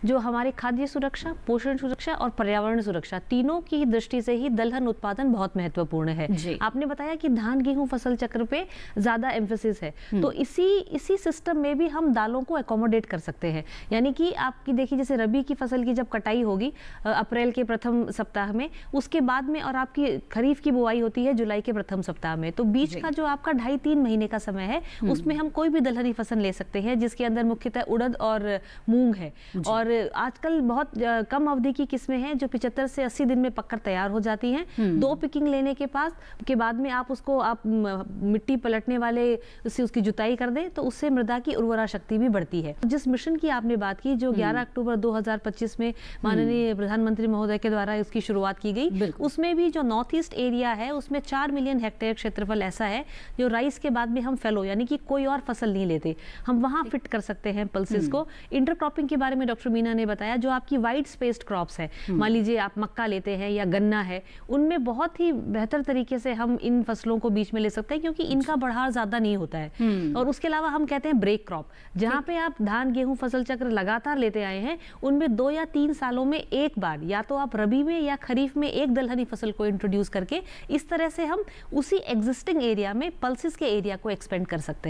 जो हमारी खाद्य सुरक्षा, पोषण सुरक्षा और पर्यावरण सुरक्षा, तीनों की दृष्टि से ही दलहन उत्पादन बहुत महत्वपूर्ण है। आपने बताया कि धान गेहूं फसल चक्र पे ज्यादा एम्फेसिस है, तो इसी सिस्टम में भी हम दालों को एकोमोडेट कर सकते हैं। यानी कि आपकी देखिए, जैसे रबी की फसल की जब कटाई होगी अप्रैल के प्रथम सप्ताह में, उसके बाद में, और आपकी खरीफ की बुआई होती है जुलाई के प्रथम सप्ताह में, तो बीच का जो आपका 2.5-3 महीने का समय है, उसमें हम कोई भी दलहनी फसल ले सकते हैं, जिसके अंदर मुख्यतः उड़द और मूंग है। और आजकल बहुत कम अवधि की किस्में हैं जो 75 से 80 दिन में पककर तैयार हो जाती हैं। 2 पिकिंग लेने के बाद में आप उसको मिट्टी पलटने वाले उससे उसकी जुताई कर दें, तो उससे मृदा की उर्वरा शक्ति भी बढ़ती है। जिस मिशन की आपने बात की, जो 11 अक्टूबर 2025 में माननीय प्रधानमंत्री महोदय के द्वारा उसकी शुरुआत की गई, उसमें भी जो नॉर्थ ईस्ट एरिया है, उसमें 4 मिलियन हेक्टेयर क्षेत्रफल ऐसा है जो राइस के बाद में हम फैलो यानी कि कोई और फसल नहीं लेते, हम वहां फिट कर सकते हैं पल्सेस को। इंटरक्रॉपिंग के बारे में डॉक्टर मीना ने बताया, जो आपकी वाइड स्पेस्ड क्रॉप्स है, मान लीजिए आप मक्का लेते हैं या गन्ना है, उनमें बहुत ही बेहतर तरीके से हम इन फसलों को बीच में ले सकते हैं, क्योंकि इनका बढ़ाव ज्यादा नहीं होता है। और उसके अलावा हम कहते हैं ब्रेक क्रॉप, जहां पे आप धान गेहूं फसल चक्र लगातार लेते आए हैं, उनमें 2 या 3 सालों में एक बार या तो आप रबी में या खरीफ में एक दलहनी फसल को इंट्रोड्यूस करके, इस तरह से हम उसी एग्जिस्टिंग एरिया में पल्सेस के एरिया को एक्सपेंड कर सकते हैं।